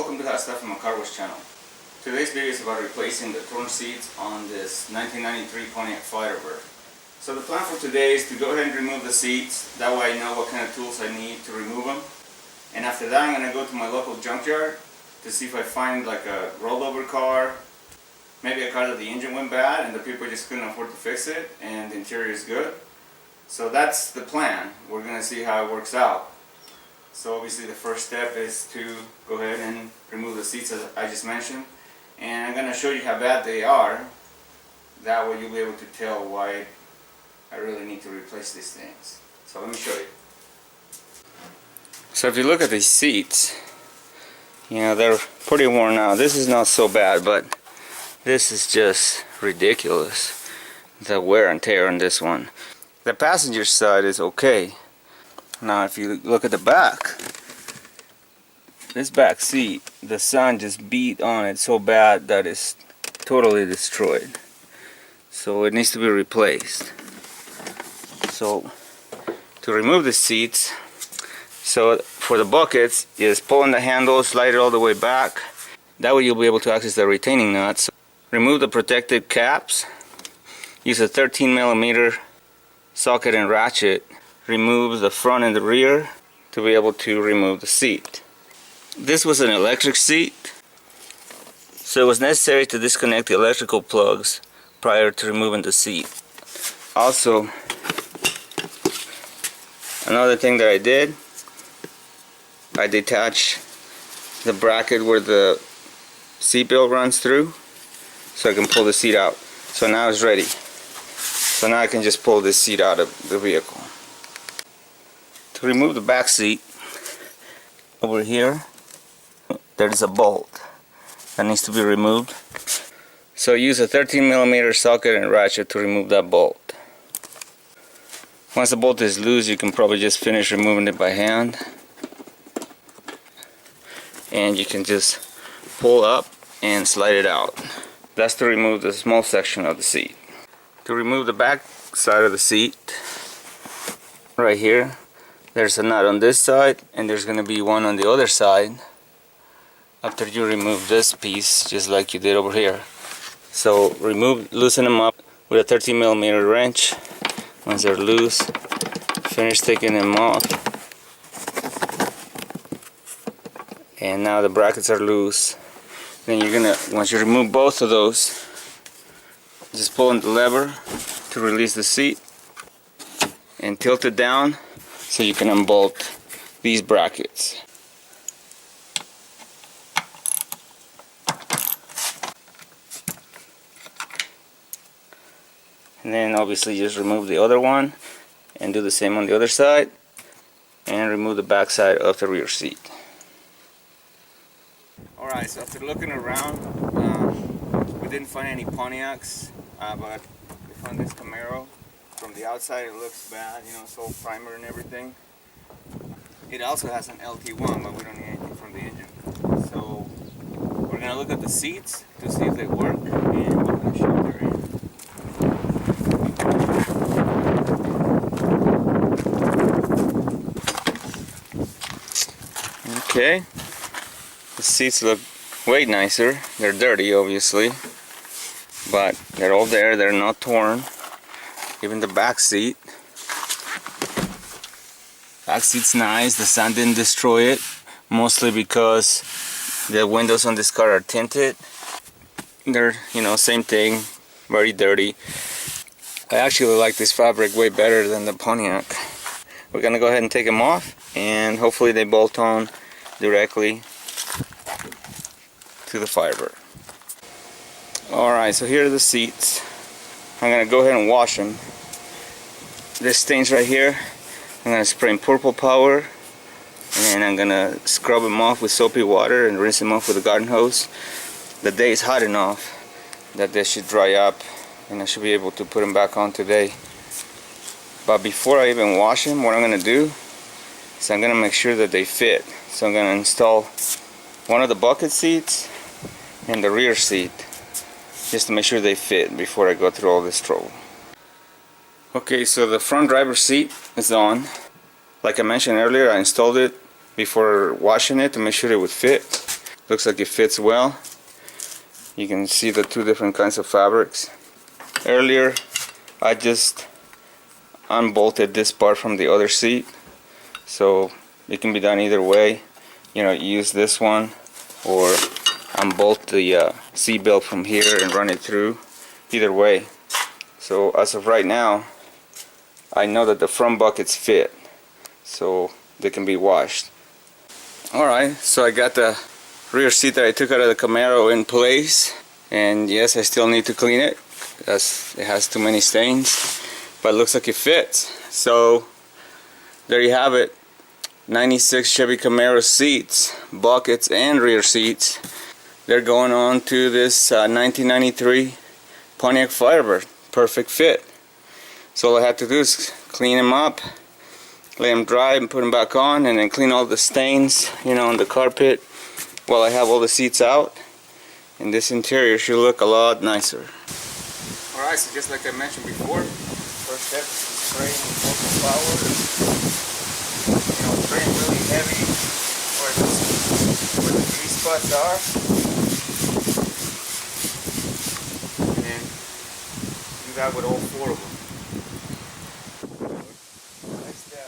Welcome to Hot Stuff from my Car Wash channel. Today's video is about replacing the torn seats on this 1993 Pontiac Firebird. So the plan for today is to go ahead and remove the seats. That way I know what kind of tools I need to remove them. And after that I'm going to go to my local junkyard to see if I find like a rollover car. Maybe a car that the engine went bad and the people just couldn't afford to fix it and the interior is good. So that's the plan. We're going to see how it works out. So obviously the first step is to go ahead and remove the seats as I just mentioned. And I'm going to show you how bad they are. That way you'll be able to tell why I really need to replace these things. So let me show you. So if you look at these seats, you know, they're pretty worn out. This is not so bad, but this is just ridiculous. The wear and tear on this one. The passenger side is okay. Now if you look at the back, this back seat, the sun just beat on it so bad that it's totally destroyed. So it needs to be replaced. So to remove the seats, so for the buckets is pull on the handle, slide it all the way back. That way you'll be able to access the retaining nuts. Remove the protected caps. Use a 13mm socket and ratchet. Remove the front and the rear to be able to remove the seat. This was an electric seat, so it was necessary to disconnect the electrical plugs prior to removing the seat. Also, another thing that I did, I detached the bracket where the seat belt runs through so I can pull the seat out. So now it's ready. So now I can just pull this seat out of the vehicle. To remove the back seat, over here there's a bolt that needs to be removed. So use a 13mm socket and ratchet to remove that bolt. Once the bolt is loose, you can probably just finish removing it by hand. And you can just pull up and slide it out. That's to remove the small section of the seat. To remove the back side of the seat, right here, there's a nut on this side and there's going to be one on the other side after you remove this piece, just like you did over here. So loosen them up with a 13mm wrench. Once they're loose, finish taking them off. And now the brackets are loose. Then you're gonna, once you remove both of those, just pull on the lever to release the seat and tilt it down so you can unbolt these brackets. And then obviously just remove the other one and do the same on the other side and remove the back side of the rear seat. Alright, so after looking around, we didn't find any Pontiacs, but we found this Camaro. From the outside it looks bad, you know, it's all primer and everything. It also has an LT1, but we don't need anything from the engine. So we're going to look at the seats to see if they work, and we're going to show they're in. Okay, the seats look way nicer. They're dirty obviously, but they're all there, they're not torn. Even the back seat. Back seat's nice, the sun didn't destroy it, mostly because the windows on this car are tinted. They're, you know, same thing, very dirty. I actually like this fabric way better than the Pontiac. We're gonna go ahead and take them off, and hopefully they bolt on directly to the Firebird. Alright, so here are the seats. I'm going to go ahead and wash them. This stains right here, I'm going to spray in purple power, and I'm going to scrub them off with soapy water and rinse them off with a garden hose. The day is hot enough that they should dry up and I should be able to put them back on today. But before I even wash them, what I'm going to do is I'm going to make sure that they fit. So I'm going to install one of the bucket seats and the rear seat, just to make sure they fit before I go through all this trouble. Okay, so the front driver's seat is on. Like I mentioned earlier, I installed it before washing it to make sure it would fit. Looks like it fits well. You can see the two different kinds of fabrics. Earlier I just unbolted this part from the other seat, so it can be done either way. You know, use this one or unbolt the seat belt from here and run it through. Either way. So as of right now, I know that the front buckets fit, so they can be washed. Alright, so I got the rear seat that I took out of the Camaro in place, and yes, I still need to clean it because it has too many stains, but it looks like it fits. So there you have it, 96 Chevy Camaro seats, buckets and rear seats. They're going on to this 1993 Pontiac Firebird. Perfect fit. So all I have to do is clean them up, let them dry and put them back on, and then clean all the stains, you know, on the carpet while I have all the seats out, and this interior should look a lot nicer. Alright, so just like I mentioned before, first step is to spray with local power. You know, spraying really heavy where the grease spots are, and then do that with all four of them. Next step.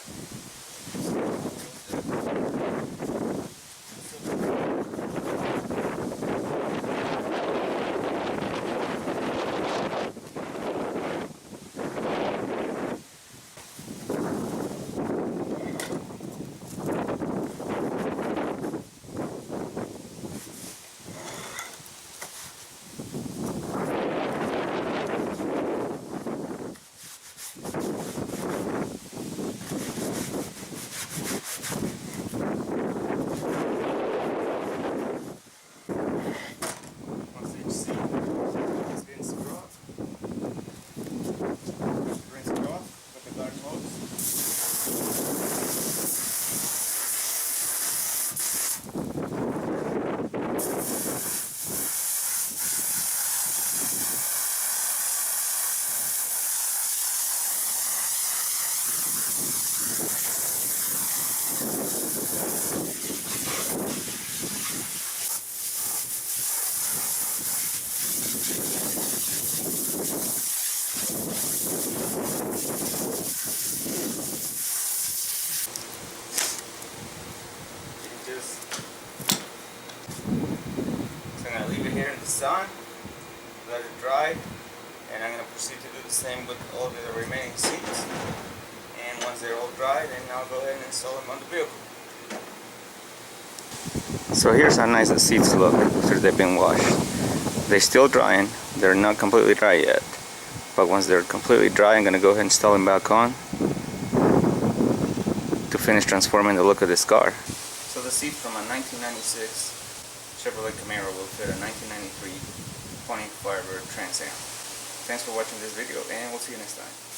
So I'm going to leave it here in the sun, let it dry, and I'm going to proceed to do the same with all the remaining seats. And once they're all dry, then I'll go ahead and install them on the vehicle. So here's how nice the seats look after they've been washed. They're still drying, they're not completely dry yet. But once they're completely dry, I'm going to go ahead and install them back on to finish transforming the look of this car. So the seat from a 1996 Chevrolet Camaro will fit a 1993 Pontiac Firebird Trans-Am. Thanks for watching this video, and we'll see you next time.